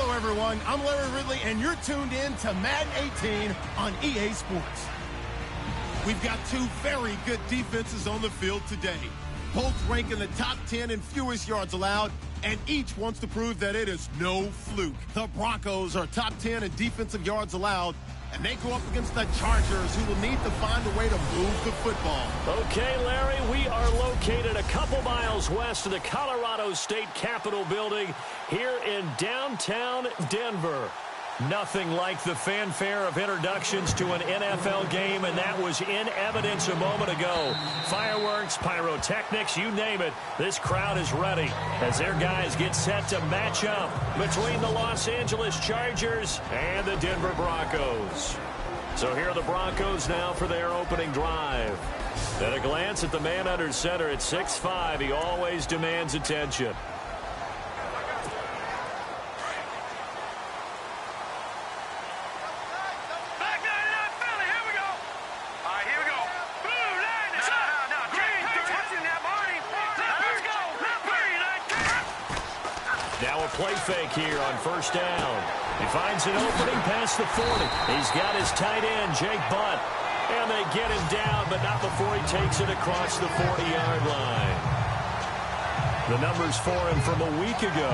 Hello, everyone. I'm Larry Ridley, and you're tuned in to Madden 18 on EA Sports. We've got two very good defenses on the field today. Both rank in the top 10 in fewest yards allowed, and each wants to prove that it is no fluke. The Broncos are top 10 in defensive yards allowed, and they go up against the Chargers, who will need to find a way to move the football. Okay, Larry, we are located a couple miles west of the Colorado State Capitol building here in downtown Denver. Nothing like the fanfare of introductions to an NFL game, and that was in evidence a moment ago. Fireworks, pyrotechnics, you name it. This crowd is ready as their guys get set to match up between the Los Angeles Chargers and the Denver Broncos. So here are the Broncos now for their opening drive. At a glance at the man under center at 6'5", he always demands attention. Play fake here on first down. He finds an opening past the 40. He's got his tight end, Jake Butt. And they get him down, but not before he takes it across the 40-yard line. The numbers for him from a week ago: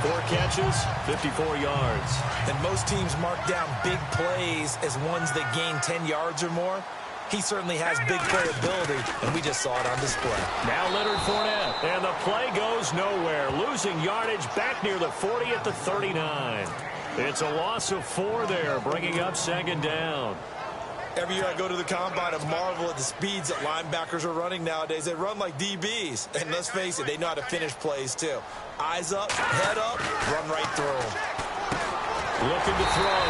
4 catches, 54 yards. And most teams mark down big plays as ones that gain 10 yards or more. He certainly has big playability, and we just saw it on display. Now Leonard Fournette, and the play goes nowhere. Losing yardage back near the 40 at the 39. It's a loss of 4 there, bringing up second down. Every year I go to the combine and marvel at the speeds that linebackers are running nowadays. They run like DBs, and let's face it, they know how to finish plays too. Eyes up, head up, run right through them. Looking to throw.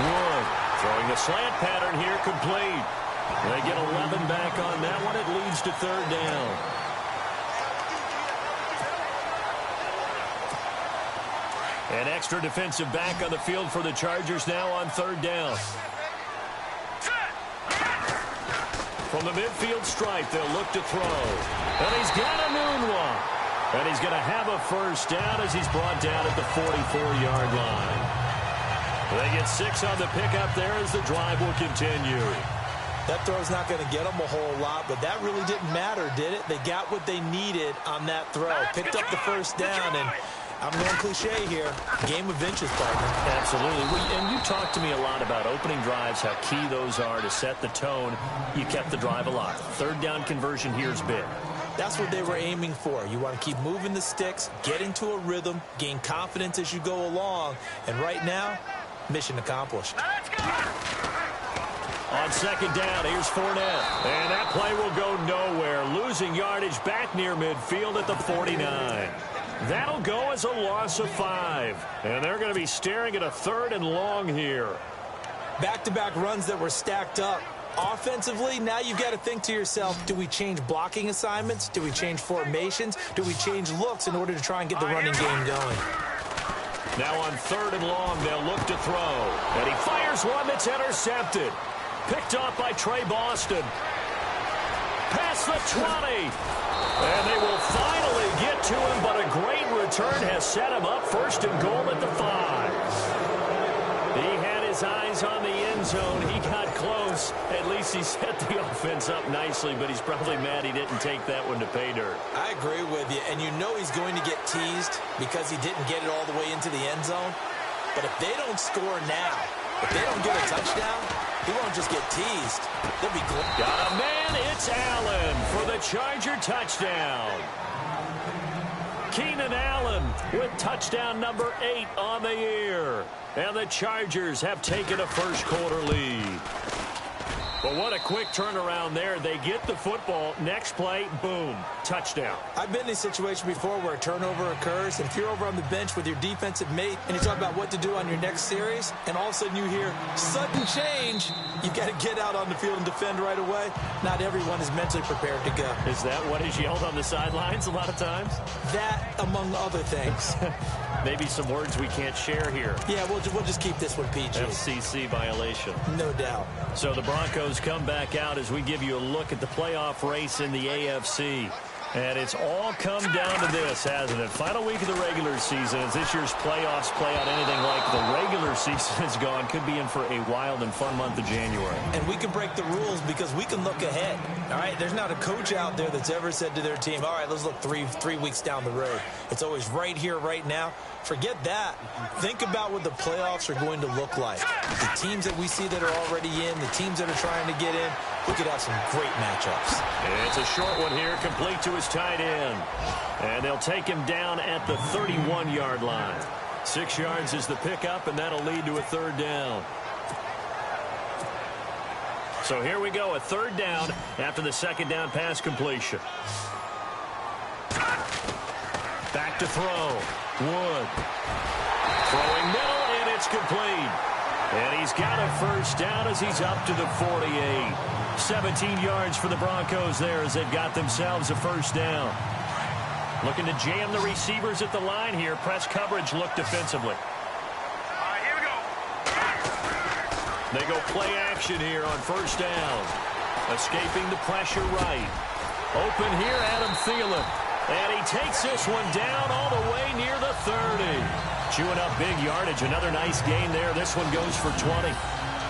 Wood throwing the slant pattern here, complete. They get 11 back on that one. It leads to third down. An extra defensive back on the field for the Chargers now on third down. From the midfield stripe, they'll look to throw. And he's got a moonwalk. And he's going to have a first down as he's brought down at the 44-yard line. They get 6 on the pickup there as the drive will continue. That throw's not going to get them a whole lot, but that really didn't matter, did it? They got what they needed on that throw. Picked up the first down, and I'm going cliche here. Game of inches, partner. Absolutely. And you talked to me a lot about opening drives, how key those are to set the tone. You kept the drive alive. Third down conversion here is big. That's what they were aiming for. You want to keep moving the sticks, get into a rhythm, gain confidence as you go along. And right now, mission accomplished. Let's go! On second down, here's Fournette. And that play will go nowhere. Losing yardage back near midfield at the 49. That'll go as a loss of 5. And they're going to be staring at a third and long here. Back-to-back runs that were stacked up. Offensively, now you've got to think to yourself, do we change blocking assignments? Do we change formations? Do we change looks in order to try and get the running game going? Now on third and long, they'll look to throw. And he fires one that's intercepted. Picked off by Trey Boston. Past the 20. And they will finally get to him, but a great return has set him up first and goal at the 5. He had his eyes on the end zone. He got close. At least he set the offense up nicely, but he's probably mad he didn't take that one to pay dirt. I agree with you, and you know he's going to get teased because he didn't get it all the way into the end zone. But if they don't score now, if they don't get a touchdown, he won't just get teased. They'll be good. Got a man. It's Allen for the Charger touchdown. Keenan Allen with touchdown number 8 on the year. And the Chargers have taken a first quarter lead. But what a quick turnaround there. They get the football. Next play, boom, touchdown. I've been in a situation before where a turnover occurs, and if you're over on the bench with your defensive mate and you talk about what to do on your next series, and all of a sudden you hear sudden change, you've got to get out on the field and defend right away. Not everyone is mentally prepared to go. Is that what is yelled on the sidelines a lot of times? That, among other things. Maybe some words we can't share here. Yeah, we'll just keep this one PG. FCC violation. No doubt. So the Broncos come back out as we give you a look at the playoff race in the AFC. And it's all come down to this, hasn't it? Final week of the regular season. As this year's playoffs play out anything like the regular season has gone, could be in for a wild and fun month of January. And we can break the rules because we can look ahead. All right, there's not a coach out there that's ever said to their team, all right, let's look three weeks down the road. It's always right here, right now. Forget that. Think about what the playoffs are going to look like. The teams that we see that are already in, the teams that are trying to get in, we could have some great matchups. It's a short one here, complete to his tight end. And they'll take him down at the 31-yard line. 6 yards is the pickup, and that'll lead to a third down. So here we go, a third down after the second down pass completion. Back to throw. Wood. Throwing middle, and it's complete. And he's got a first down as he's up to the 48. 17 yards for the Broncos there as they've got themselves a first down. Looking to jam the receivers at the line here. Press coverage look defensively. Here we go. They go play action here on first down. Escaping the pressure right. Open here, Adam Thielen. And he takes this one down all the way near the 30. Chewing up big yardage. Another nice gain there. This one goes for 20.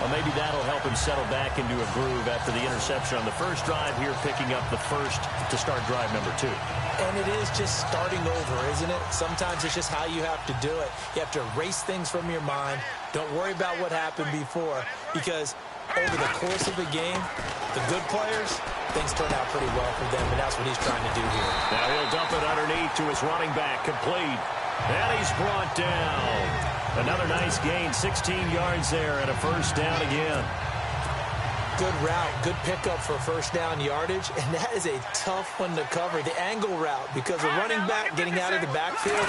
Well, maybe that'll help him settle back into a groove after the interception on the first drive here, picking up the first to start drive number 2. And it is just starting over, isn't it? Sometimes it's just how you have to do it. You have to erase things from your mind. Don't worry about what happened before, because over the course of the game, the good players, things turn out pretty well for them, and that's what he's trying to do here. Now he'll dump it underneath to his running back, complete. And he's brought down. Another nice gain, 16 yards there and a first down again. Good route, good pickup for first down yardage, and that is a tough one to cover, the angle route, because a running back getting out of the backfield,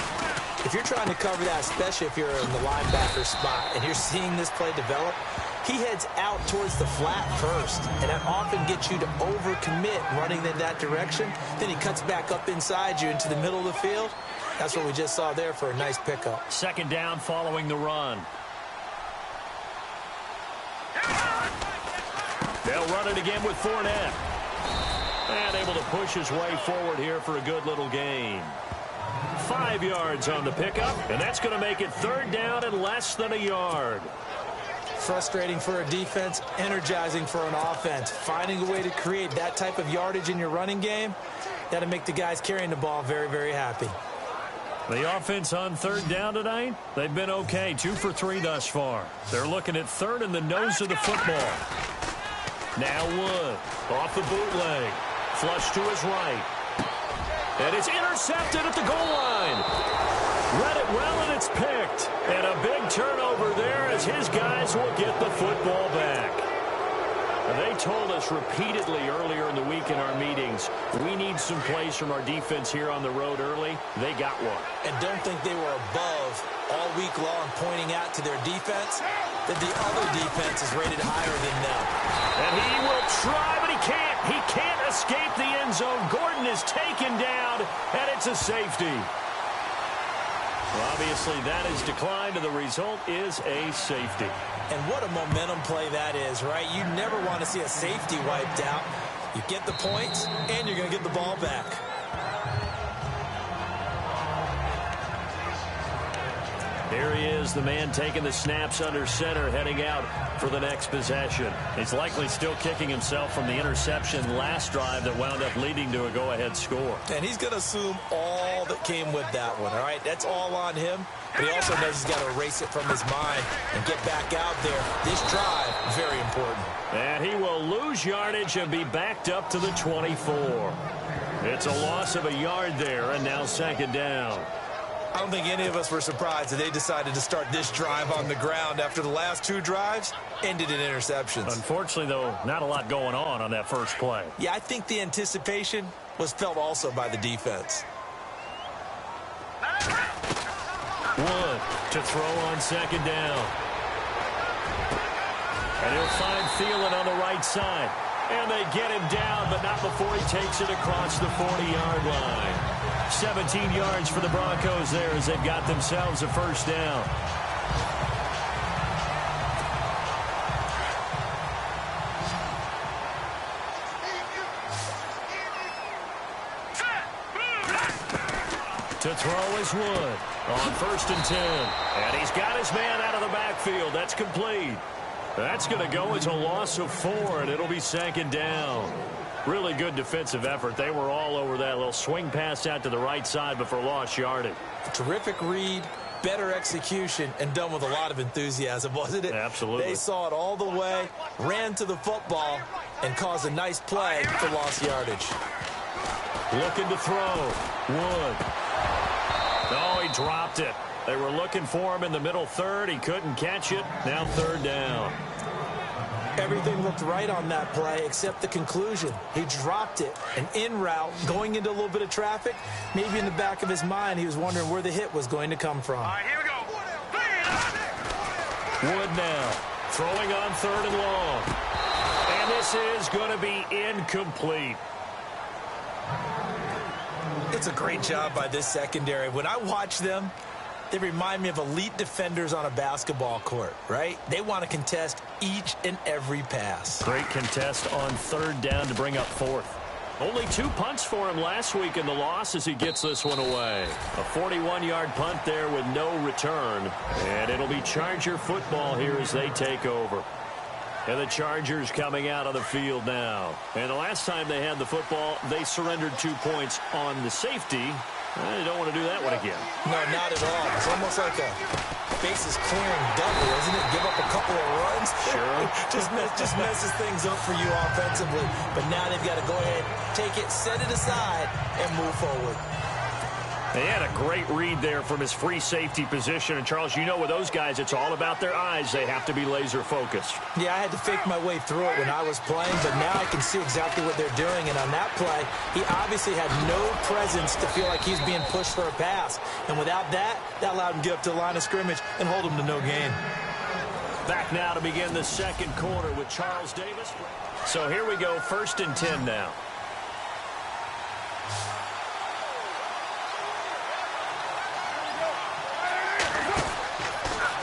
if you're trying to cover that, especially if you're in the linebacker spot and you're seeing this play develop, he heads out towards the flat first, and that often gets you to overcommit running in that direction. Then he cuts back up inside you into the middle of the field. That's what we just saw there for a nice pickup. Second down following the run. They'll run it again with Fournette. And able to push his way forward here for a good little gain. 5 yards on the pickup, and that's going to make it third down and less than a yard. Frustrating for a defense, energizing for an offense. Finding a way to create that type of yardage in your running game, that'll make the guys carrying the ball very, very happy. The offense on third down tonight, they've been okay. 2 for 3 thus far. They're looking at third in the nose of the football. Now Wood off the bootleg. Flush to his right. And it's intercepted at the goal line. Read it well, and it's picked. And a big turnover there as his guys will get the football back. They told us repeatedly earlier in the week in our meetings, we need some plays from our defense here on the road early. They got one. And don't think they were above all week long pointing out to their defense that the other defense is rated higher than them. And he will try, but he can't. He can't escape the end zone. Gordon is taken down, and it's a safety. Well, obviously, that is declined, and the result is a safety. And what a momentum play that is, right? You never want to see a safety wiped out. You get the points, and you're going to get the ball back. Here he is, the man taking the snaps under center, heading out for the next possession. He's likely still kicking himself from the interception last drive that wound up leading to a go-ahead score. And he's going to assume all that came with that one, all right? That's all on him. But he also knows he's got to erase it from his mind and get back out there. This drive, very important. And he will lose yardage and be backed up to the 24. It's a loss of a yard there, and now second down. I don't think any of us were surprised that they decided to start this drive on the ground after the last 2 drives ended in interceptions. Unfortunately, though, not a lot going on that first play. Yeah, I think the anticipation was felt also by the defense. Wood to throw on second down. And he'll find Thielen on the right side. And they get him down, but not before he takes it across the 40-yard line. 17 yards for the Broncos there as they've got themselves a first down. To throw is Wood on 1st and 10. And he's got his man out of the backfield. That's complete. That's going to go as a loss of 4, and it'll be 2nd down. Really good defensive effort. They were all over that little swing pass out to the right side, but for lost yardage. Terrific read, better execution, and done with a lot of enthusiasm, wasn't it? Absolutely. They saw it all the way, ran to the football, and caused a nice play for lost yardage. Looking to throw. Wood. No, he dropped it. They were looking for him in the middle third. He couldn't catch it. Now 3rd down. Everything looked right on that play except the conclusion. He dropped it, an in route, going into a little bit of traffic. Maybe in the back of his mind, he was wondering where the hit was going to come from. All right, here we go. Wood now, throwing on 3rd and long. And this is going to be incomplete. It's a great job by this secondary. When I watch them, they remind me of elite defenders on a basketball court, right? They want to contest each and every pass. Great contest on 3rd down to bring up 4th. Only 2 punts for him last week in the loss as he gets this one away. A 41-yard punt there with no return. And it'll be Charger football here as they take over. And the Chargers coming out on the field now. And the last time they had the football, they surrendered 2 points on the safety. They don't want to do that one again. No, not at all. It's almost like a bases clearing double, isn't it? Give up a couple of runs. Sure. just messes things up for you offensively. But now they've got to go ahead, take it, set it aside, and move forward. They had a great read there from his free safety position. And, Charles, you know with those guys, it's all about their eyes. They have to be laser-focused. Yeah, I had to fake my way through it when I was playing, but now I can see exactly what they're doing. And on that play, he obviously had no presence to feel like he's being pushed for a pass. And without that, that allowed him to get up to the line of scrimmage and hold him to no gain. Back now to begin the 2nd quarter with Charles Davis. So here we go, 1st and 10 now.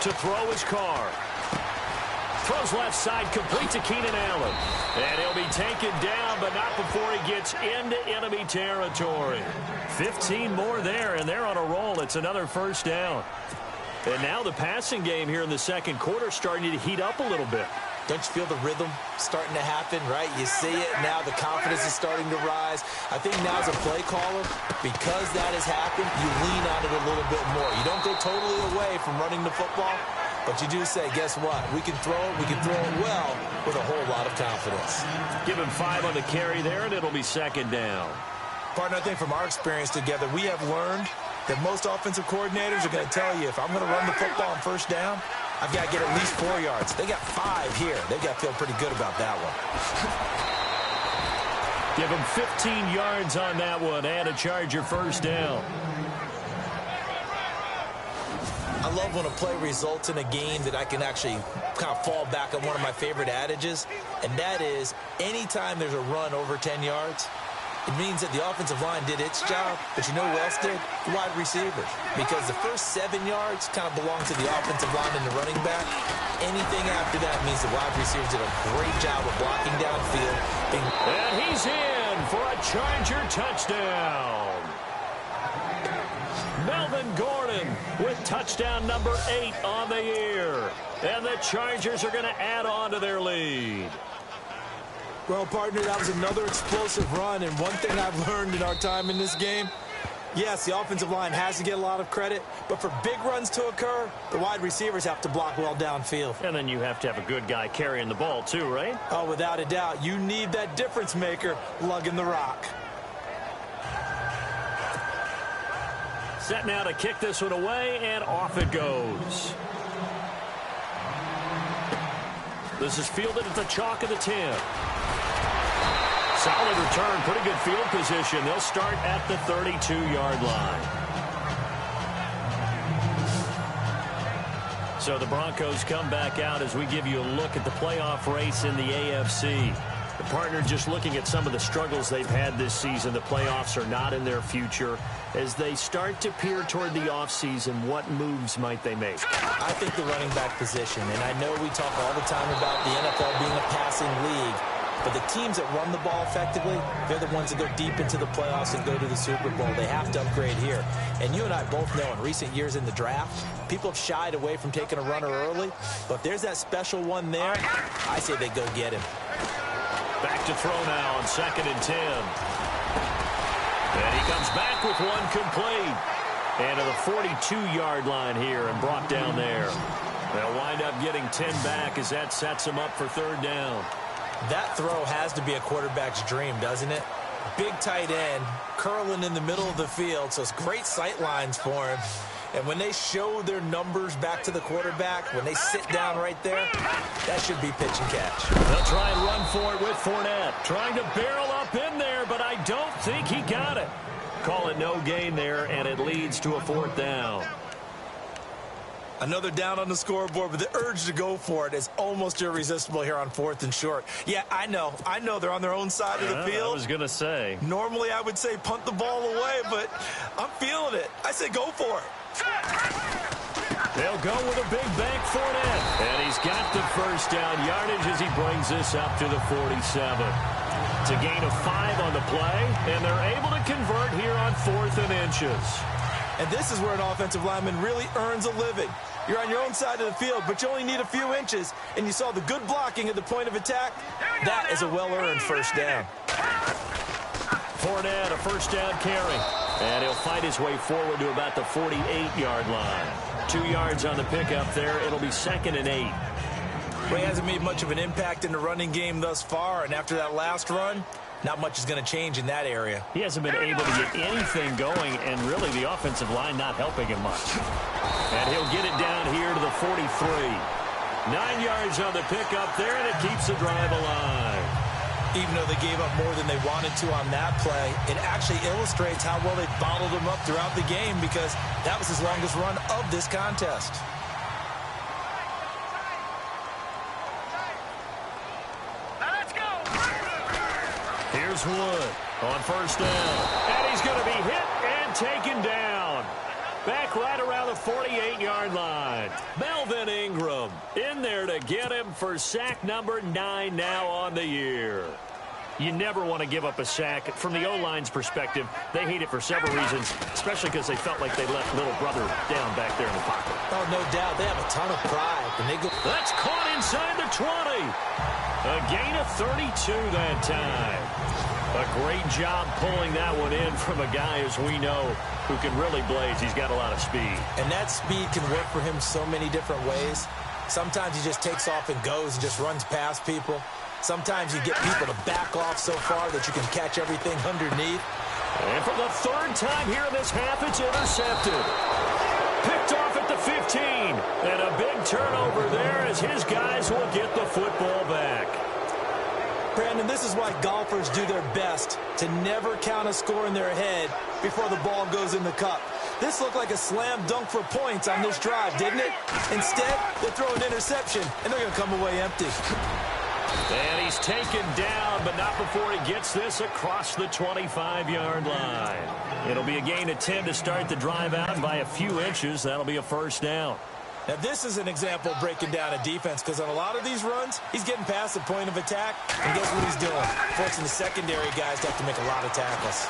To throw his Carr. Throws left side, complete to Keenan Allen. And he'll be taken down, but not before he gets into enemy territory. 15 more there, and they're on a roll. It's another 1st down. And now the passing game here in the 2nd quarter starting to heat up a little bit. Don't you feel the rhythm starting to happen, right? You see it now. The confidence is starting to rise. I think now as a play caller, because that has happened, you lean on it a little bit more. You don't go totally away from running the football, but you do say, guess what? We can throw it well with a whole lot of confidence. Give him 5 on the carry there, and it'll be 2nd down. Partner, I think from our experience together, we have learned that most offensive coordinators are going to tell you, if I'm going to run the football on 1st down, I've got to get at least 4 yards. They got 5 here. They've got to feel pretty good about that one. Give him 15 yards on that one and a Charger 1st down. I love when a play results in a game that I can actually kind of fall back on one of my favorite adages, and that is anytime there's a run over 10 yards, it means that the offensive line did its job, but you know who else did? The wide receivers. Because the first 7 yards kind of belong to the offensive line and the running back. Anything after that means the wide receivers did a great job of blocking downfield. And he's in for a Charger touchdown. Melvin Gordon with touchdown number 8 on the year. And the Chargers are going to add on to their lead. Well, partner, that was another explosive run, and one thing I've learned in our time in this game, yes, the offensive line has to get a lot of credit, but for big runs to occur, the wide receivers have to block well downfield. And then you have to have a good guy carrying the ball too, right? Oh, without a doubt. You need that difference maker lugging the rock. Set now to kick this one away, and off it goes. This is fielded at the chalk of the 10. Solid return, pretty good field position. They'll start at the 32-yard line. So the Broncos come back out as we give you a look at the playoff race in the AFC. The partner just looking at some of the struggles they've had this season. The playoffs are not in their future. As they start to peer toward the offseason, what moves might they make? I think the running back position, and I know we talk all the time about the NFL being a passing league, But the teams that run the ball effectively, they're the ones that go deep into the playoffs and go to the Super Bowl. They have to upgrade here. And you and I both know in recent years in the draft, people have shied away from taking a runner early. But if there's that special one there, I say they go get him. Back to throw now on 2nd and 10. And he comes back with one complete. And to the 42-yard line here and brought down there. They'll wind up getting 10 back as that sets him up for 3rd down. That throw has to be a quarterback's dream, doesn't it? Big tight end, curling in the middle of the field, so it's great sight lines for him. And when they show their numbers back to the quarterback, when they sit down right there, that should be pitch and catch. They'll try and run for it with Fournette. Trying to barrel up in there, but I don't think he got it. Call it no gain there, and it leads to a 4th down. Another down on the scoreboard, but the urge to go for it is almost irresistible here on 4th and short. Yeah, I know they're on their own side of the field. I was going to say. Normally I would say punt the ball away, but I'm feeling it. I say go for it. They'll go with a big bank Fournette. And he's got the 1st down yardage as he brings this up to the 47. It's a gain of 5 on the play, and they're able to convert here on 4th and inches. And this is where an offensive lineman really earns a living. You're on your own side of the field, but you only need a few inches, and you saw the good blocking at the point of attack. That is a well-earned 1st down. Fournette, a 1st down carry. And he'll fight his way forward to about the 48-yard line. 2 yards on the pickup there. It'll be 2nd and 8. Well, he hasn't made much of an impact in the running game thus far, and after that last run, not much is going to change in that area. He hasn't been able to get anything going, and really the offensive line not helping him much. And he'll get it down here to the 43. 9 yards on the pickup there, and it keeps the drive alive. Even though they gave up more than they wanted to on that play, it actually illustrates how well they bottled him up throughout the game because that was his longest run of this contest. Here's Wood on 1st down. And he's going to be hit and taken down. Back right around the 48-yard line. Melvin Ingram in there to get him for sack number 9 now on the year. You never want to give up a sack. From the O-line's perspective, they hate it for several reasons, especially because they felt like they left little brother down back there in the pocket. Oh, no doubt. They have a ton of pride. When they go. That's caught inside the 20. A gain of 32 that time. A great job pulling that one in from a guy, as we know, who can really blaze. He's got a lot of speed. And that speed can work for him so many different ways. Sometimes he just takes off and goes and just runs past people. Sometimes you get people to back off so far that you can catch everything underneath. And for the 3rd time here in this half, it's intercepted. Picked off at the 15. And a big turnover there as his guys will get the football back. Brandon, this is why golfers do their best to never count a score in their head before the ball goes in the cup. This looked like a slam dunk for points on this drive, didn't it? Instead, they throw an interception, and they're going to come away empty. And he's taken down, but not before he gets this across the 25-yard line. It'll be a gain of 10 to start the drive out, and by a few inches, that'll be a 1st down. Now, this is an example of breaking down a defense because on a lot of these runs, he's getting past the point of attack, and guess what he's doing? Forcing the secondary guys to have to make a lot of tackles.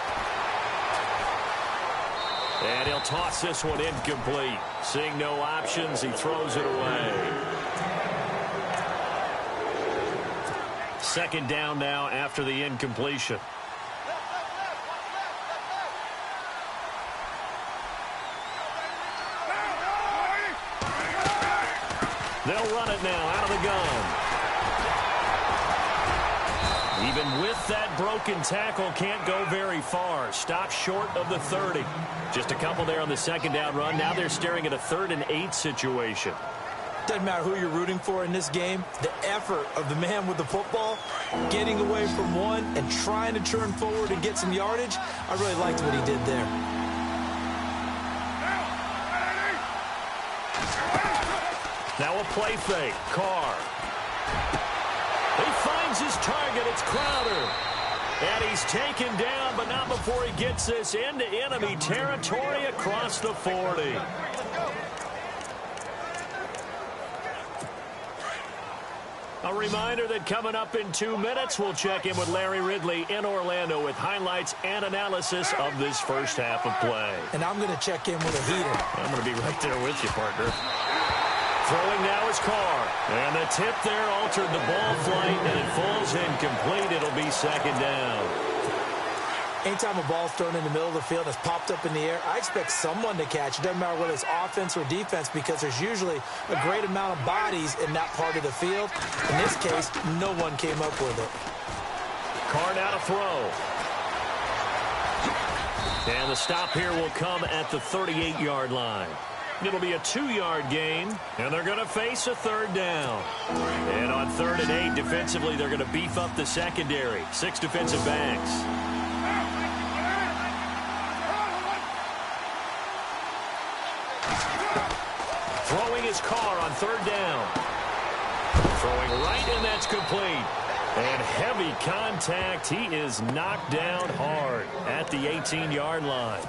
And he'll toss this one incomplete. Seeing no options, he throws it away. 2nd down now after the incompletion. They'll run it now out of the gun. Even with that broken tackle, can't go very far. Stop short of the 30. Just a couple there on the 2nd down run. Now they're staring at a 3rd and 8 situation. Doesn't matter who you're rooting for in this game. The effort of the man with the football, getting away from one and trying to turn forward and get some yardage, I really liked what he did there. Now a play fake. Carr. He finds his target. It's Crowder. And he's taken down, but not before he gets this into enemy territory across the 40. A reminder that coming up in 2 minutes, we'll check in with Larry Ridley in Orlando with highlights and analysis of this first half of play. And I'm going to check in with a heater. I'm going to be right there with you, partner. Throwing now is Carr. And the tip there altered the ball flight, and it falls incomplete. It'll be second down. Anytime a ball's thrown in the middle of the field that's popped up in the air, I expect someone to catch. It doesn't matter whether it's offense or defense, because there's usually a great amount of bodies in that part of the field. In this case, no one came up with it. Carr now to throw. And the stop here will come at the 38-yard line. It'll be a 2-yard gain, and they're going to face a third down. And on 3rd and 8, defensively, they're going to beef up the secondary. 6 defensive backs. Throwing his Carr on 3rd down. Throwing right, and that's complete. And heavy contact. He is knocked down hard at the 18-yard line.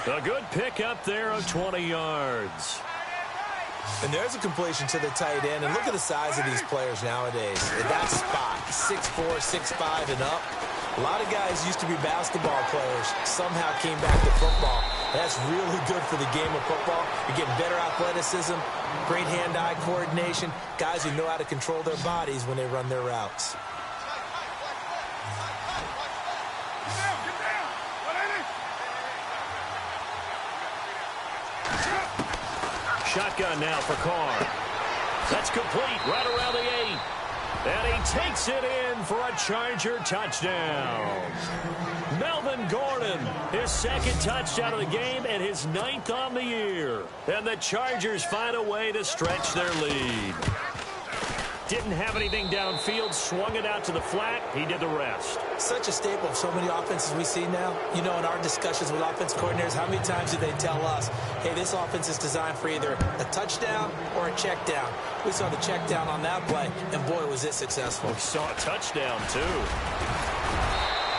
A good pickup there of 20 yards. And there's a completion to the tight end. And look at the size of these players nowadays. At that spot, 6'4", 6'5", and up. A lot of guys used to be basketball players, somehow came back to football. That's really good for the game of football. You're getting better athleticism, great hand-eye coordination, guys who know how to control their bodies when they run their routes. Shotgun now for Carr. That's complete right around the 8. And he takes it in for a Charger touchdown. Melvin Gordon, his 2nd touchdown of the game and his 9th on the year. And the Chargers find a way to stretch their lead. Didn't have anything downfield, swung it out to the flat. He did the rest. Such a staple of so many offenses we see now. You know, in our discussions with offense coordinators, how many times do they tell us, hey, this offense is designed for either a touchdown or a check down. We saw the check down on that play, and boy, was it successful. We saw a touchdown, too.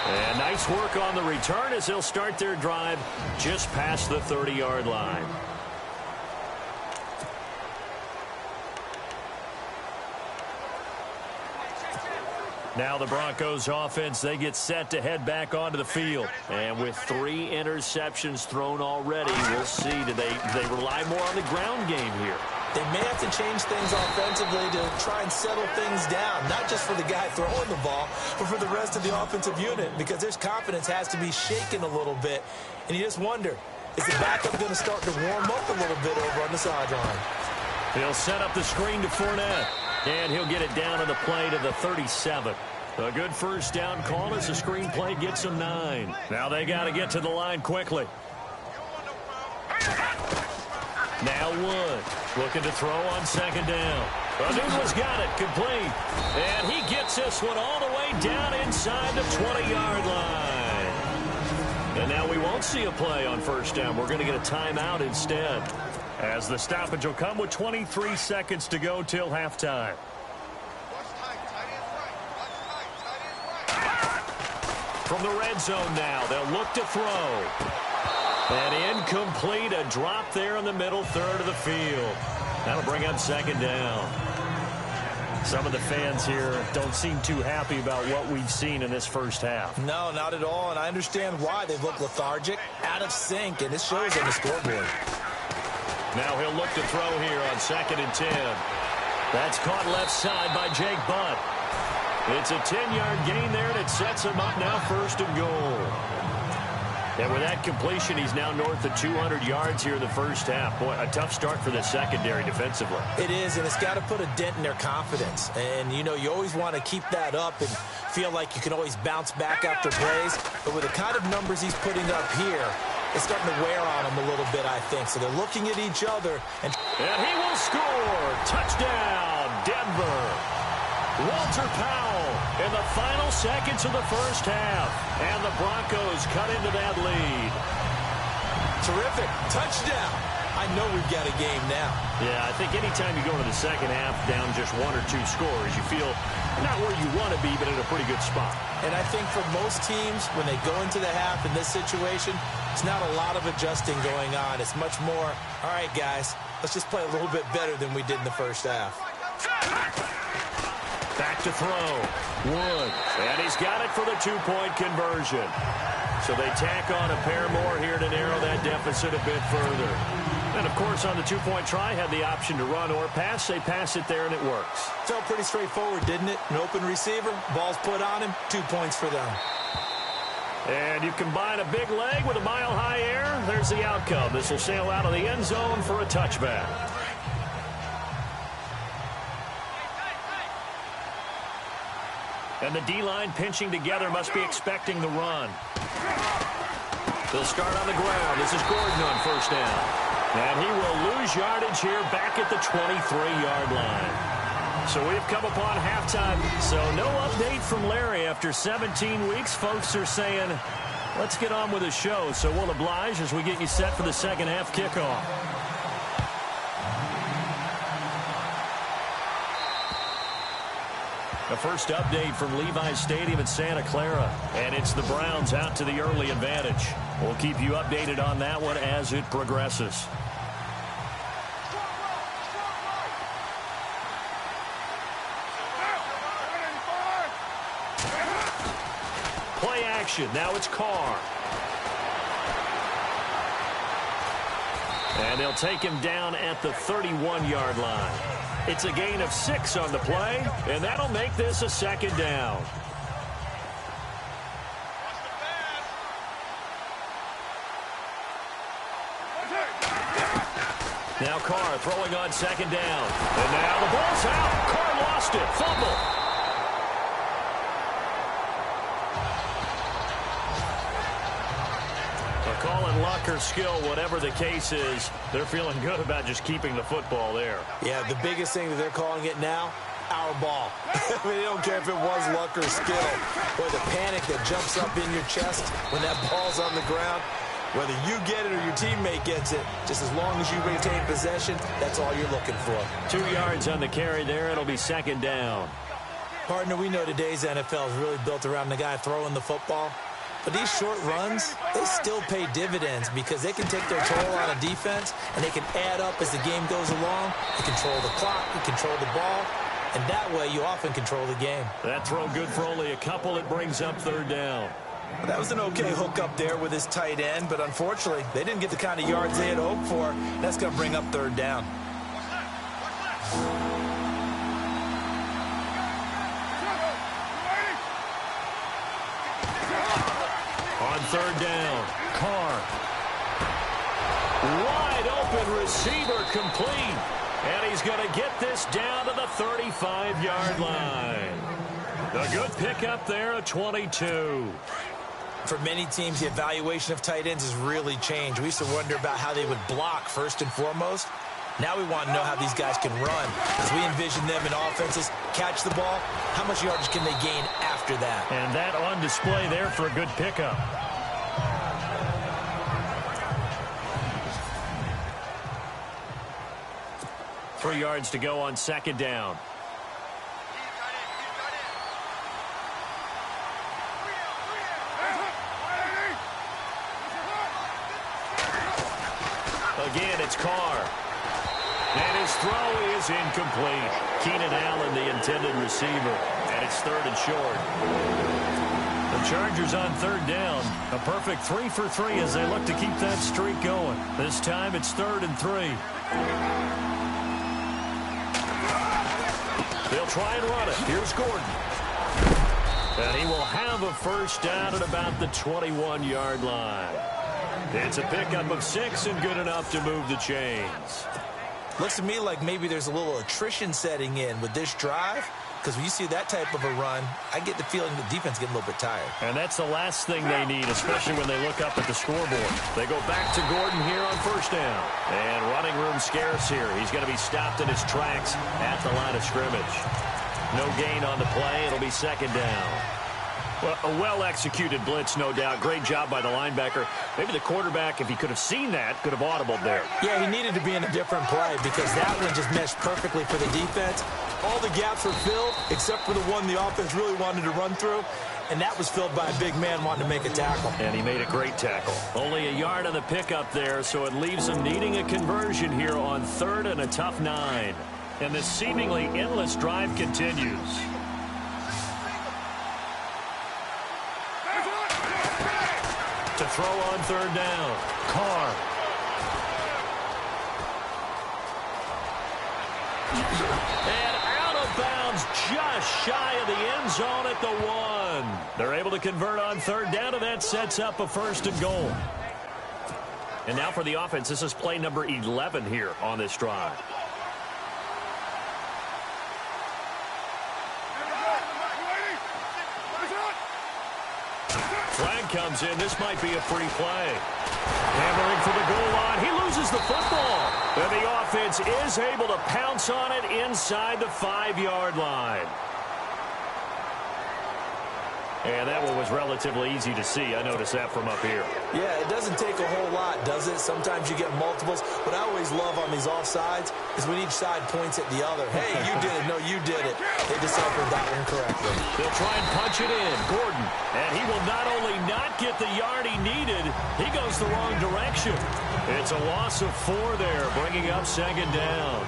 And nice work on the return as they'll start their drive just past the 30-yard line. Now the Broncos offense, they get set to head back onto the field. And with 3 interceptions thrown already, we'll see, do they rely more on the ground game here? They may have to change things offensively to try and settle things down, not just for the guy throwing the ball, but for the rest of the offensive unit, because their confidence has to be shaken a little bit. And you just wonder, is the backup going to start to warm up a little bit over on the sideline? He'll set up the screen to Fournette. And he'll get it down to the play to the 37. A good first down call as the screen play gets him 9. Now they got to get to the line quickly. Now Wood looking to throw on 2nd down. Anunua's got it, complete. And he gets this one all the way down inside the 20-yard line. And now we won't see a play on 1st down. We're going to get a timeout instead, as the stoppage will come with 23 seconds to go till halftime. From the red zone now, they'll look to throw. And incomplete, a drop there in the middle 3rd of the field. That'll bring up 2nd down. Some of the fans here don't seem too happy about what we've seen in this first half. No, not at all, and I understand why. They've looked lethargic, out of sync, and this shows on the scoreboard. Now he'll look to throw here on 2nd and 10. That's caught left side by Jake Butt. It's a 10-yard gain there, and it sets him up now 1st and goal. And with that completion, he's now north of 200 yards here in the first half. Boy, a tough start for the secondary defensively. It is, and it's got to put a dent in their confidence. And, you know, you always want to keep that up and feel like you can always bounce back after plays. But with the kind of numbers he's putting up here, it's starting to wear on them a little bit, I think. So they're looking at each other. And he will score. Touchdown, Denver. Walter Powell in the final seconds of the first half. And the Broncos cut into that lead. Terrific. Touchdown. I know we've got a game now. Yeah, I think anytime you go into the second half down just 1 or 2 scores, you feel not where you want to be, but in a pretty good spot. And I think for most teams, when they go into the half in this situation, it's not a lot of adjusting going on. It's much more, all right, guys, let's just play a little bit better than we did in the first half. Back to throw. Wood. And he's got it for the two-point conversion. So they tack on a pair more here to narrow that deficit a bit further. And, of course, on the two-point try, had the option to run or pass. They pass it there, and it works. Felt pretty straightforward, didn't it? An open receiver, ball's put on him, 2 points for them. And you combine a big leg with a mile-high air, there's the outcome. This will sail out of the end zone for a touchback. And the D-line pinching together must be expecting the run. They'll start on the ground. This is Gordon on first down. And he will lose yardage here back at the 23-yard line. So we've come upon halftime. So no update from Larry after 17 weeks. Folks are saying, let's get on with the show. So we'll oblige as we get you set for the second half kickoff. The first update from Levi's Stadium in Santa Clara. And it's the Browns out to the early advantage. We'll keep you updated on that one as it progresses. Play action. Now it's Carr. And they'll take him down at the 31-yard line. It's a gain of 6 on the play, and that'll make this a second down. Now Carr throwing on second down. And now the ball's out. Carr lost it. Fumble. Calling luck or skill, whatever the case is, they're feeling good about just keeping the football there. Yeah, the biggest thing that they're calling it now, our ball. I mean, they don't care if it was luck or skill. Or the panic that jumps up in your chest when that ball's on the ground. Whether you get it or your teammate gets it, just as long as you retain possession, that's all you're looking for. 2 yards on the carry there. It'll be second down. Partner, we know today's NFL is really built around the guy throwing the football. But these short runs, they still pay dividends because they can take their toll on a defense and they can add up as the game goes along. You control the clock, you control the ball, and that way you often control the game. That throw good for only a couple. It brings up third down. Well, that was an okay hook up there with his tight end, but unfortunately, they didn't get the kind of yards they had hoped for. That's going to bring up third down. On third down, Carr. Wide open receiver complete. And he's going to get this down to the 35-yard line. A good pickup there at 22. For many teams, the evaluation of tight ends has really changed. We used to wonder about how they would block first and foremost. Now we want to know how these guys can run. As we envision them in offenses, catch the ball, how much yardage can they gain after that? And that on display there for a good pickup. Three yards to go on second down. Again, it's Carr. And his throw is incomplete. Keenan Allen, the intended receiver. And it's third and short. The Chargers on third down. A perfect 3 for 3 as they look to keep that streak going. This time it's 3rd and 3. They'll try and run it. Here's Gordon. And he will have a first down at about the 21-yard line. It's a pickup of 6 and good enough to move the chains. Looks to me like maybe there's a little attrition setting in with this drive. Because when you see that type of a run, I get the feeling the defense getting a little bit tired. And that's the last thing they need, especially when they look up at the scoreboard. They go back to Gordon here on first down. And running room scarce here. He's going to be stopped in his tracks at the line of scrimmage. No gain on the play. It'll be second down. Well, a well-executed blitz, no doubt. Great job by the linebacker. Maybe the quarterback, if he could have seen that, could have audibled there. Yeah, he needed to be in a different play because that one just meshed perfectly for the defense. All the gaps were filled except for the one the offense really wanted to run through, and that was filled by a big man wanting to make a tackle. And he made a great tackle. Only a yard on the pickup there, so it leaves him needing a conversion here on 3rd and a tough 9. And this seemingly endless drive continues. throw on third down. Carr. And out of bounds, just shy of the end zone at the 1. They're able to convert on third down, and that sets up a first and goal. And now for the offense, this is play number 11 here on this drive. Flag comes in. This might be a free play. Hammering for the goal line. He loses the football. And the offense is able to pounce on it inside the 5-yard line. And that one was relatively easy to see. I noticed that from up here. Yeah, it doesn't take a whole lot, does it? Sometimes you get multiples. What I always love on these offsides is when each side points at the other. Hey, you did it. No, you did it. They deciphered that one correctly. They'll try and punch it in. Gordon. And he will not only not get the yard he needed, he goes the wrong direction. It's a loss of 4 there, bringing up second down.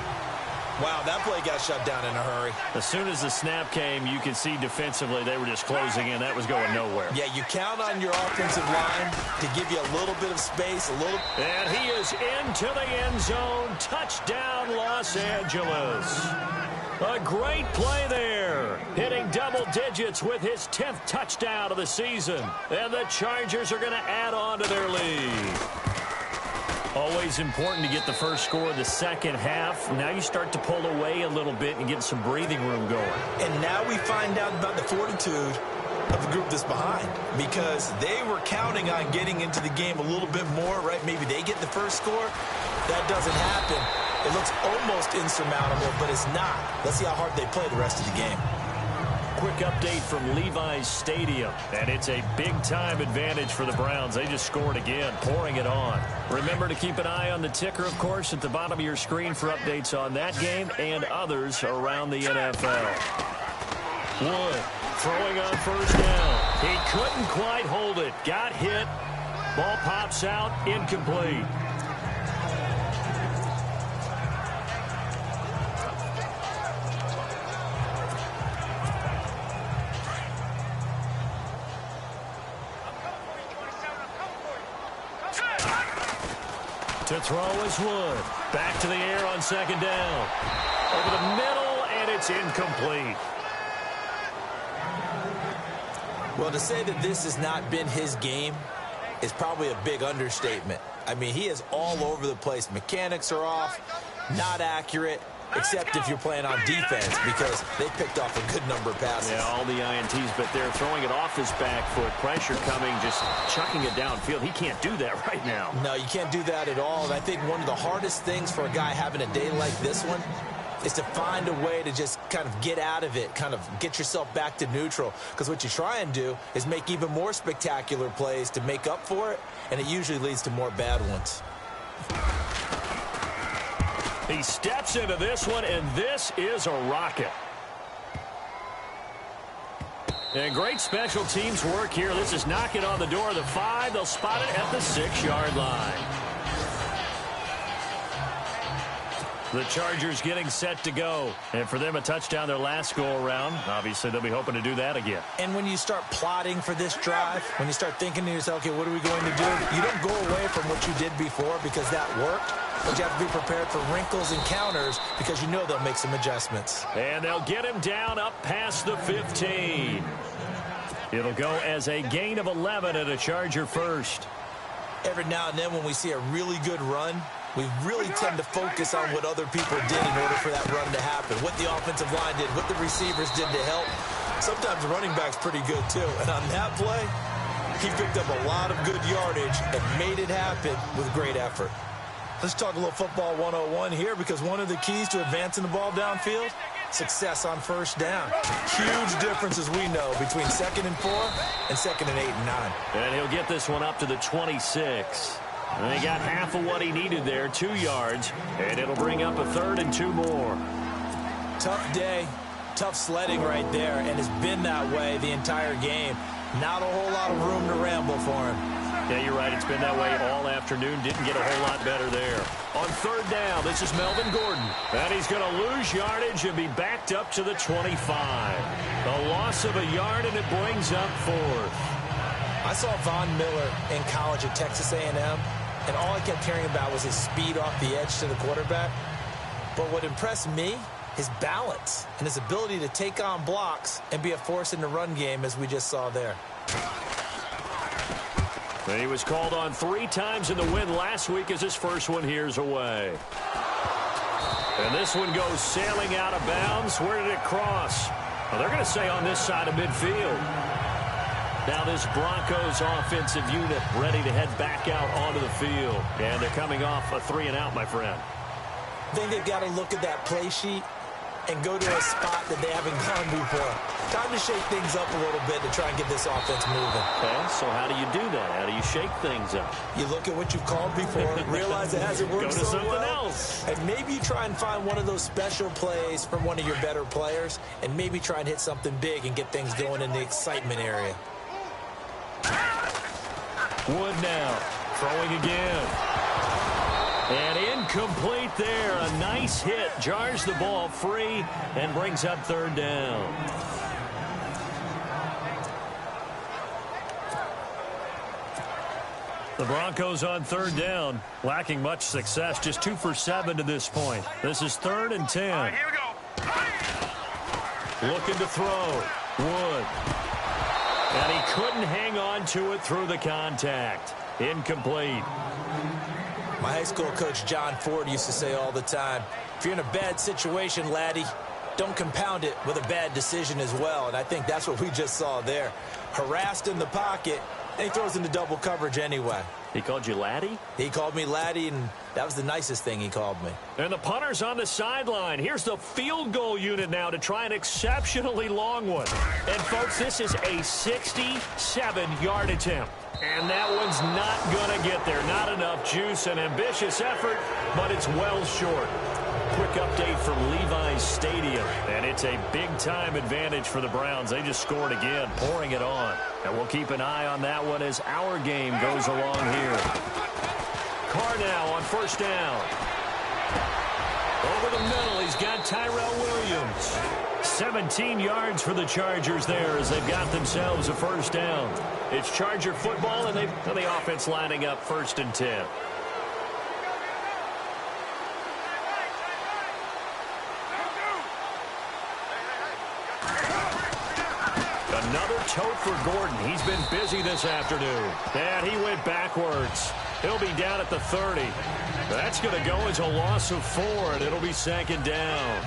Wow, that play got shut down in a hurry. As soon as the snap came, you could see defensively they were just closing in. That was going nowhere. Yeah, you count on your offensive line to give you a little bit of space, a little. And he is into the end zone. Touchdown, Los Angeles. A great play there. Hitting double digits with his 10th touchdown of the season. And the Chargers are going to add on to their lead. Always important to get the first score of the second half. Now you start to pull away a little bit and get some breathing room going. And now we find out about the fortitude of the group that's behind, because they were counting on getting into the game a little bit more, right? Maybe they get the first score. That doesn't happen. It looks almost insurmountable, but it's not. Let's see how hard they play the rest of the game. Quick update from Levi's Stadium, and it's a big-time advantage for the Browns. They just scored again, pouring it on. Remember to keep an eye on the ticker, of course, at the bottom of your screen for updates on that game and others around the NFL. Wood throwing on first down. He couldn't quite hold it. Got hit. Ball pops out, incomplete. To throw is Wood. Back to the air on second down. Over the middle, and it's incomplete. Well, to say that this has not been his game is probably a big understatement. I mean, he is all over the place. Mechanics are off, not accurate, except if you're playing on defense, because they picked off a good number of passes. Yeah, all the INTs, but they're throwing it off his back foot. Pressure coming, just chucking it downfield. He can't do that right now. No, you can't do that at all. And I think one of the hardest things for a guy having a day like this one is to find a way to just kind of get out of it, kind of get yourself back to neutral. Because what you try and do is make even more spectacular plays to make up for it, and it usually leads to more bad ones. He steps into this one, and this is a rocket. And great special teams work here. This is knocking on the door of the 5. They'll spot it at the 6-yard line. The Chargers getting set to go. And for them, a touchdown their last go-around. Obviously, they'll be hoping to do that again. And when you start plotting for this drive, when you start thinking to yourself, okay, what are we going to do? You don't go away from what you did before because that worked. But you have to be prepared for wrinkles and counters because you know they'll make some adjustments. And they'll get him down up past the 15. It'll go as a gain of 11 and a Charger first. Every now and then when we see a really good run, we really tend to focus on what other people did in order for that run to happen, what the offensive line did, what the receivers did to help. Sometimes the running back's pretty good, too. And on that play, he picked up a lot of good yardage and made it happen with great effort. Let's talk a little football 101 here, because one of the keys to advancing the ball downfield, success on first down. Huge difference, as we know, between 2nd and 4 and 2nd and 8 and 9. And he'll get this one up to the 26. And he got half of what he needed there, 2 yards, and it'll bring up a 3rd and 2 more. Tough day, tough sledding right there, and it's been that way the entire game. Not a whole lot of room to ramble for him. Yeah, you're right. It's been that way all afternoon. Didn't get a whole lot better there. On 3rd down, this is Melvin Gordon. And he's going to lose yardage and be backed up to the 25. A loss of a yard, and it brings up 4th. I saw Von Miller in college at Texas A&M, and all I kept hearing about was his speed off the edge to the quarterback. But what impressed me, his balance and his ability to take on blocks and be a force in the run game, as we just saw there. He was called on 3 times in the win last week as his first one here's away. And this one goes sailing out of bounds. Where did it cross? Well, they're going to say on this side of midfield. Now this Broncos offensive unit ready to head back out onto the field. And they're coming off a 3-and-out, my friend. I think they've got to look at that play sheet and go to a spot that they haven't gone before. Time to shake things up a little bit to try and get this offense moving. Okay, so how do you do that? How do you shake things up? You look at what you've called before, realize it hasn't worked so well. Go to something else. And maybe you try and find one of those special plays from one of your better players, and maybe try and hit something big and get things going in the excitement area. Wood now, throwing again. And incomplete there. A nice hit. Jars the ball free and brings up 3rd down. The Broncos on 3rd down. Lacking much success. Just 2 for 7 to this point. This is 3rd and 10. All right, here we go. Looking to throw. Wood. And he couldn't hang on to it through the contact. Incomplete. My high school coach, John Ford, used to say all the time, if you're in a bad situation, laddie, don't compound it with a bad decision as well. And I think that's what we just saw there. Harassed in the pocket, and he throws into double coverage anyway. He called you laddie? He called me laddie, and that was the nicest thing he called me. And the punter's on the sideline. Here's the field goal unit now to try an exceptionally long one. And, folks, this is a 67-yard attempt. And that one's not going to get there. Not enough juice. An ambitious effort, but it's well short. Quick update from Levi's Stadium. And it's a big-time advantage for the Browns. They just scored again, pouring it on. And we'll keep an eye on that one as our game goes along here. Carr now on 1st down. Over the middle, he's got Tyrell Williams. 17 yards for the Chargers there as they've got themselves a 1st down. It's Charger football, and they've got the offense lining up 1st and 10. Another tote for Gordon. He's been busy this afternoon. And he went backwards. He'll be down at the 30. That's going to go as a loss of 4, and it'll be 2nd down.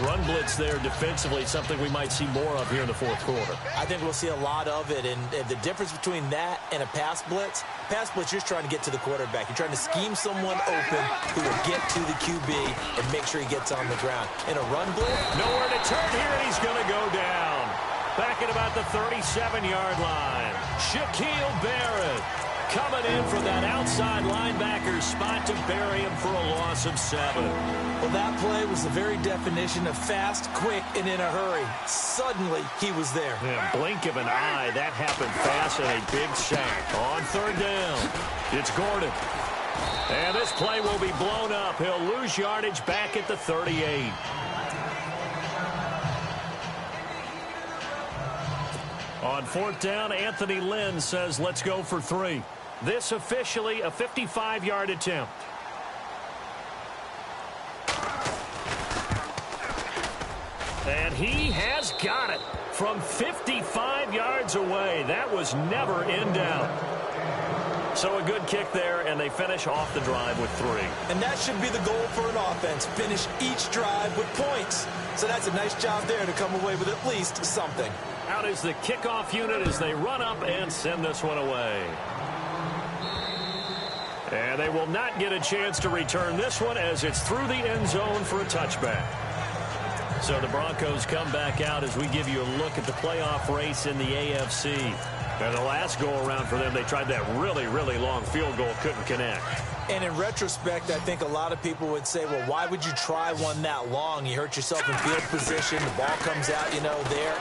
Run blitz there defensively, something we might see more of here in the 4th quarter. I think we'll see a lot of it, and the difference between that and a pass blitz, you're just trying to get to the quarterback. You're trying to scheme someone open who will get to the QB and make sure he gets on the ground. In a run blitz, nowhere to turn here, and he's going to go down. Back at about the 37-yard line. Shaquille Barrett coming in from that outside linebacker spot to bury him for a loss of 7. Well, that play was the very definition of fast, quick, and in a hurry. Suddenly, he was there. Yeah, blink of an eye. That happened fast and a big sack. On 3rd down, it's Gordon. And this play will be blown up. He'll lose yardage back at the 38. On 4th down, Anthony Lynn says, let's go for 3. This officially a 55-yard attempt. And he has got it from 55 yards away. That was never in doubt. So a good kick there, and they finish off the drive with 3. And that should be the goal for an offense. Finish each drive with points. So that's a nice job there to come away with at least something. Out is the kickoff unit as they run up and send this one away. And they will not get a chance to return this one as it's through the end zone for a touchback. So the Broncos come back out as we give you a look at the playoff race in the AFC. And the last go-around for them, they tried that really, really long field goal, couldn't connect. And in retrospect, I think a lot of people would say, well, why would you try one that long? You hurt yourself in field position. The ball comes out, there.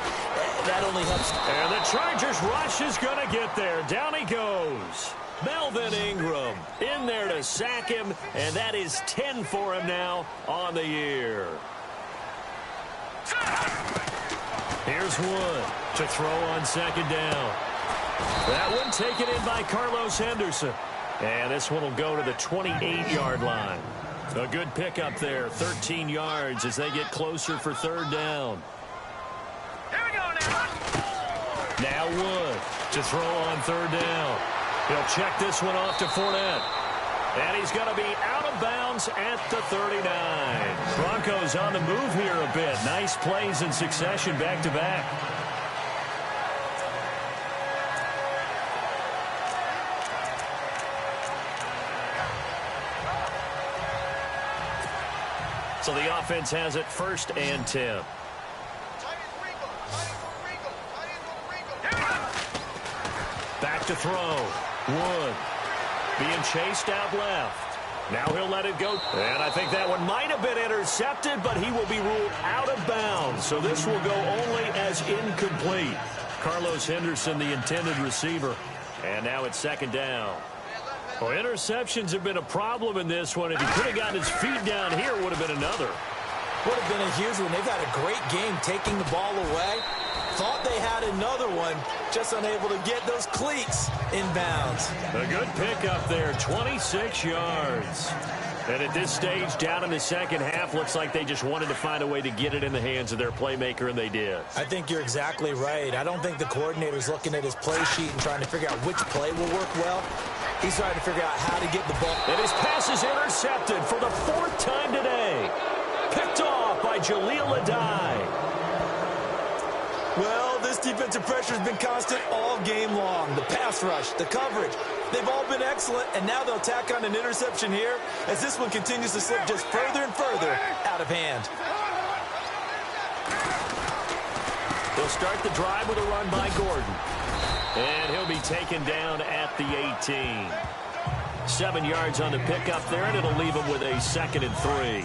That only helps. And the Chargers rush is going to get there. Down he goes. Melvin Ingram in there to sack him, and that is 10 for him now on the year. Here's Wood to throw on 2nd down. That one taken in by Carlos Henderson. And this one will go to the 28-yard line. A good pickup there, 13 yards as they get closer for third down. Here we go now. Now Wood to throw on third down. He'll check this one off to Fournette. And he's going to be out of bounds at the 39. Broncos on the move here a bit. Nice plays in succession back-to-back. So the offense has it 1st and 10. Back to throw. Wood being chased out left. Now he'll let it go. And I think that one might have been intercepted, but he will be ruled out of bounds. So this will go only as incomplete. Carlos Henderson, the intended receiver. And now it's 2nd down. Well, interceptions have been a problem in this one. If he could have gotten his feet down here, it would have been another. Would have been a huge one. They've had a great game taking the ball away. Thought they had another one, just unable to get those cleats in bounds. A good pickup there, 26 yards. And at this stage, down in the second half, looks like they just wanted to find a way to get it in the hands of their playmaker, and they did. I think you're exactly right. I don't think the coordinator's looking at his play sheet and trying to figure out which play will work well. He's trying to figure out how to get the ball. And his pass is intercepted for the 4th time today. Picked off by Jaleel Adai. Well, this defensive pressure has been constant all game long. The pass rush, the coverage, they've all been excellent, and now they'll tack on an interception here as this one continues to slip just further and further out of hand. They'll start the drive with a run by Gordon. And he'll be taken down at the 18. 7 yards on the pickup there, and it'll leave him with a 2nd and 3.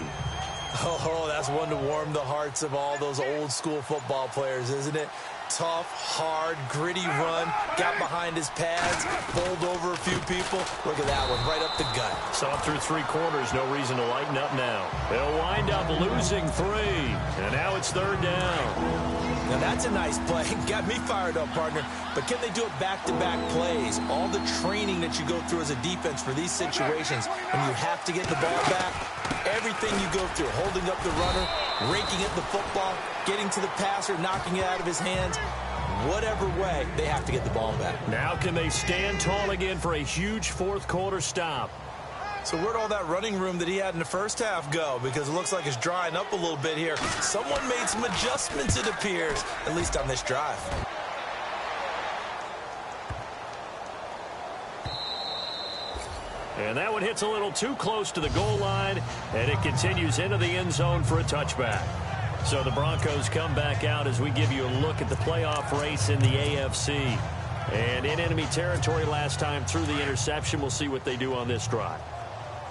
Oh, that's one to warm the hearts of all those old-school football players, isn't it? Tough, hard, gritty run. Got behind his pads, bowled over a few people. Look at that one, right up the gut. Saw through 3 quarters, no reason to lighten up now. They'll wind up losing 3, and now it's 3rd down. Now that's a nice play. Got me fired up, partner. But can they do it back-to-back plays? All the training that you go through as a defense for these situations, when you have to get the ball back, everything you go through, holding up the runner, raking at the football, getting to the passer, knocking it out of his hands, whatever way, they have to get the ball back. Now can they stand tall again for a huge 4th quarter stop? So where'd all that running room that he had in the first half go? Because it looks like it's drying up a little bit here. Someone made some adjustments, it appears, at least on this drive. And that one hits a little too close to the goal line, and it continues into the end zone for a touchback. So the Broncos come back out as we give you a look at the playoff race in the AFC. And in enemy territory last time through the interception. We'll see what they do on this drive.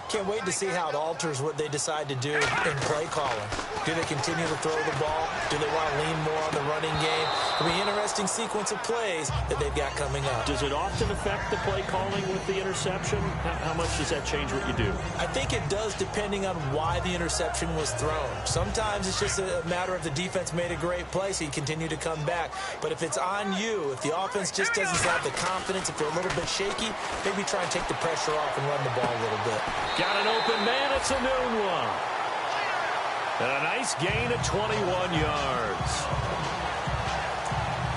Can't wait to see how it alters what they decide to do in play calling. Do they continue to throw the ball? Do they want to lean more on the running game? It'll be an interesting sequence of plays that they've got coming up. Does it often affect the play calling with the interception? How much does that change what you do? I think it does, depending on why the interception was thrown. Sometimes it's just a matter of the defense made a great play, so you continue to come back. But if it's on you, if the offense just doesn't have the confidence, if they're a little bit shaky, maybe try and take the pressure off and run the ball a little bit. Got an open man. It's a noon one. And a nice gain of 21 yards.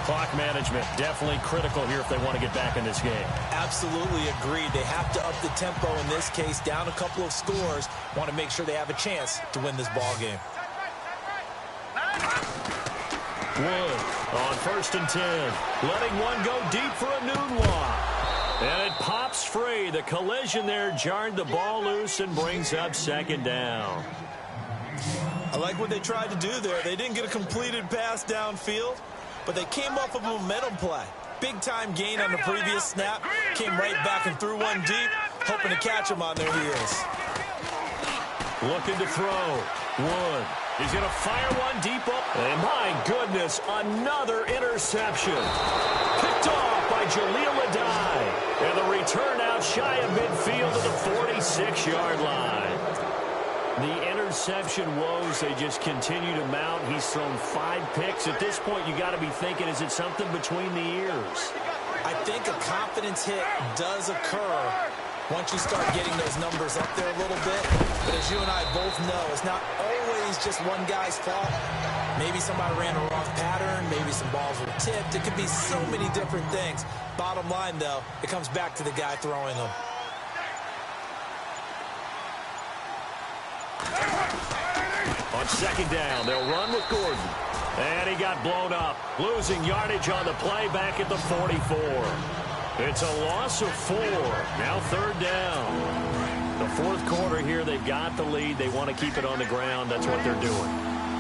Clock management definitely critical here if they want to get back in this game. Absolutely agreed. They have to up the tempo in this case, down a couple of scores. Want to make sure they have a chance to win this ball game. Wood on 1st and 10. Letting one go deep for a noon walk. And it pops free. The collision there jarred the ball loose and brings up 2nd down. I like what they tried to do there. They didn't get a completed pass downfield, but they came off of a momentum play. Big-time gain on the previous snap. Came right back and threw one deep, hoping to catch them on their heels. Looking to throw. Wood. He's going to fire one deep up. And my goodness, another interception. Picked off by Jaleel Adai. And the return out shy of midfield to the 46-yard line. The interception woes, they just continue to mount. He's thrown 5 picks. At this point, you got to be thinking, is it something between the ears? I think a confidence hit does occur once you start getting those numbers up there a little bit. But as you and I both know, it's not always just one guy's fault. Maybe somebody ran a wrong pattern. Maybe some balls were tipped. It could be so many different things. Bottom line, though, it comes back to the guy throwing them. On second down, they'll run with Gordon. And he got blown up, losing yardage on the play back at the 44. It's a loss of 4. Now third down. The fourth quarter here, they've got the lead. They want to keep it on the ground. That's what they're doing.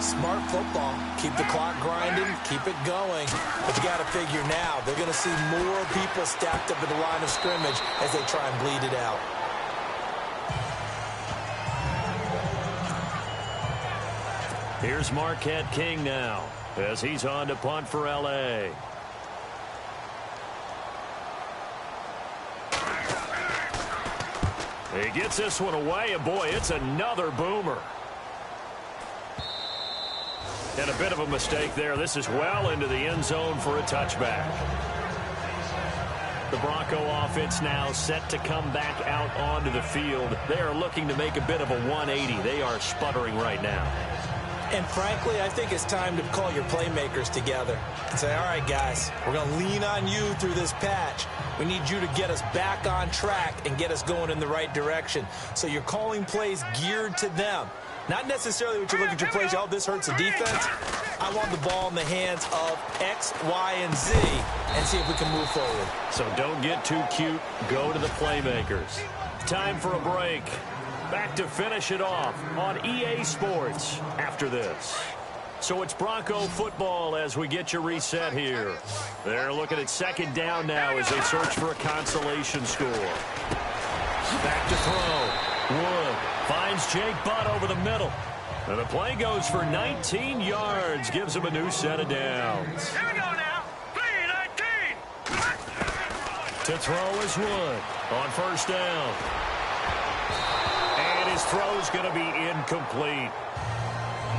Smart football. Keep the clock grinding. Keep it going. But you got to figure now, they're going to see more people stacked up at the line of scrimmage as they try and bleed it out. Here's Marquette King now as he's on to punt for L.A. He gets this one away, and boy, it's another boomer. And a bit of a mistake there. This is well into the end zone for a touchback. The Bronco offense now set to come back out onto the field. They are looking to make a bit of a 180. They are sputtering right now. And frankly, I think it's time to call your playmakers together and say, all right, guys, we're going to lean on you through this patch. We need you to get us back on track and get us going in the right direction. So you're calling plays geared to them. Not necessarily what you look at your plays, oh, this hurts the defense. I want the ball in the hands of X, Y, and Z and see if we can move forward. So don't get too cute. Go to the playmakers. Time for a break. Back to finish it off on EA Sports after this. So it's Bronco football as we get you reset here. They're looking at second down now as they search for a consolation score. Back to throw. Wood finds Jake Butt over the middle. And the play goes for 19 yards. Gives him a new set of downs. Here we go now. 3-19. To throw is Wood on first down. And his throw's going to be incomplete.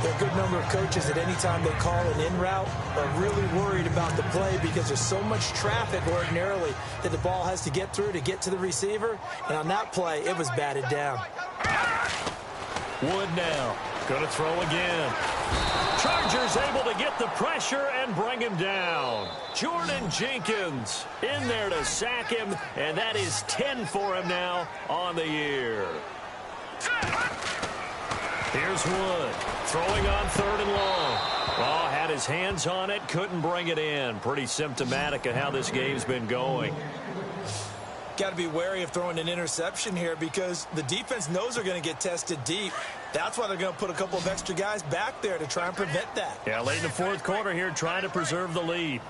There are a good number of coaches at any time they call an in route are really worried about the play because there's so much traffic ordinarily that the ball has to get through to get to the receiver. And on that play, it was batted down. Wood now going to throw again. Chargers able to get the pressure and bring him down. Jordan Jenkins in there to sack him, and that is 10 for him now on the year. Here's Wood throwing on third and long. Oh, had his hands on it, couldn't bring it in. Pretty symptomatic of how this game's been going. Got to be wary of throwing an interception here because the defense knows they're going to get tested deep. That's why they're going to put a couple of extra guys back there to try and prevent that. Yeah, late in the fourth quarter here, trying to preserve the lead.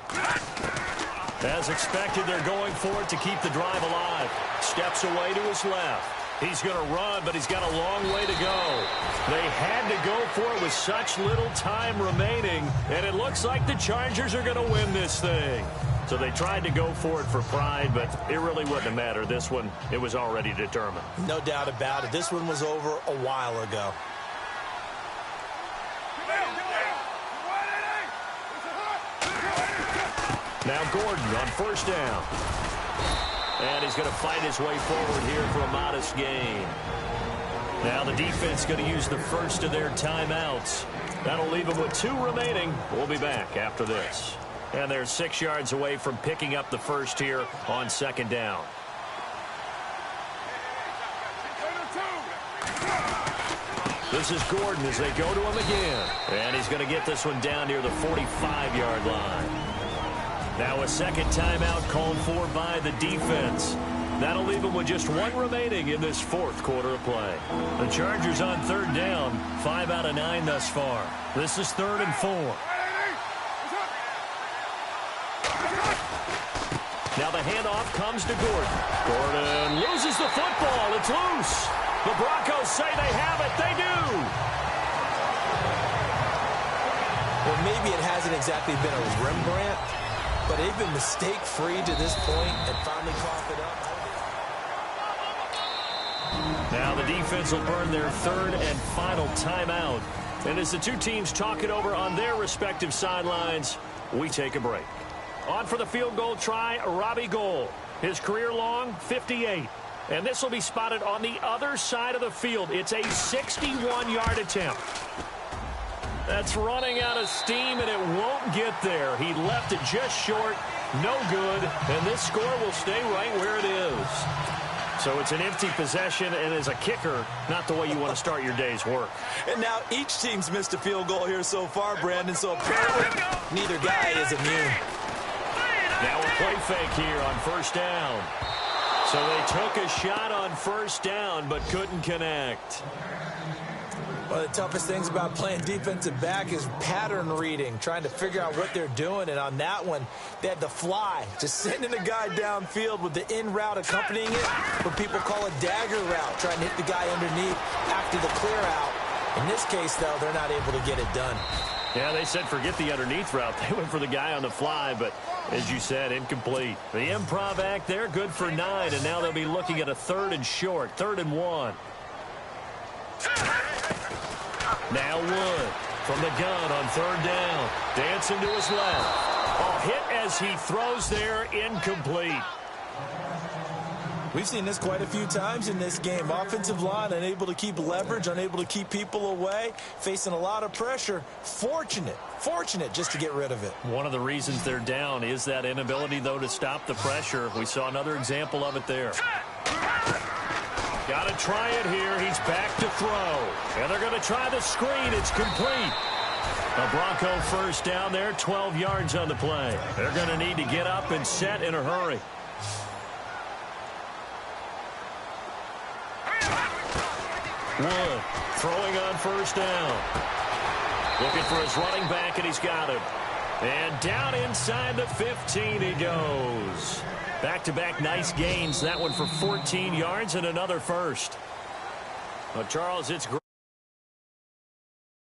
As expected, they're going for it to keep the drive alive. Steps away to his left. He's going to run, but he's got a long way to go. They had to go for it with such little time remaining, and it looks like the Chargers are going to win this thing. So they tried to go for it for pride, but it really wouldn't have mattered. This one, it was already determined. No doubt about it. This one was over a while ago. Now Gordon on first down. And he's going to fight his way forward here for a modest gain. Now the defense going to use the first of their timeouts. That'll leave them with 2 remaining. We'll be back after this. And they're 6 yards away from picking up the first here on second down. This is Gordon as they go to him again. And he's going to get this one down near the 45-yard line. Now a second timeout called for by the defense. That'll leave them with just 1 remaining in this fourth quarter of play. The Chargers on third down, 5 out of 9 thus far. This is 3rd and 4. Now the handoff comes to Gordon. Gordon loses the football. It's loose. The Broncos say they have it. They do. Well, maybe it hasn't exactly been a Rembrandt, but they've been mistake-free to this point and finally coughed it up. Now the defense will burn their 3rd and final timeout. And as the 2 teams talk it over on their respective sidelines, we take a break. On for the field goal try, Robbie Gould. His career long, 58. And this will be spotted on the other side of the field. It's a 61-yard attempt. That's running out of steam, and it won't get there. He left it just short. No good. And this score will stay right where it is. So it's an empty possession, and as a kicker, not the way you want to start your day's work. And now each team's missed a field goal here so far, Brandon, so apparently neither guy is immune. Now a play fake here on first down. So they took a shot on first down, but couldn't connect. One of the toughest things about playing defensive back is pattern reading, trying to figure out what they're doing. And on that one, they had the fly, just sending a guy downfield with the in route accompanying it, what people call a dagger route, trying to hit the guy underneath after the clear out. In this case, though, they're not able to get it done. Yeah, they said forget the underneath route. They went for the guy on the fly, but as you said, incomplete. The improv act there, good for 9, and now they'll be looking at a 3rd and short, 3rd and 1. Now Wood from the gun on 3rd down. Dancing to his left. Oh, hit as he throws there, incomplete. We've seen this quite a few times in this game. Offensive line unable to keep leverage, unable to keep people away, facing a lot of pressure. Fortunate just to get rid of it. One of the reasons they're down is that inability, though, to stop the pressure. We saw another example of it there. Got to try it here. He's back to throw. And they're going to try the screen. It's complete. A Bronco first down there, 12 yards on the play. They're going to need to get up and set in a hurry. Wood throwing on first down. Looking for his running back, and he's got him. And down inside the 15 he goes. Back-to-back nice gains. That one for 14 yards and another first. Well, Charles, it's great.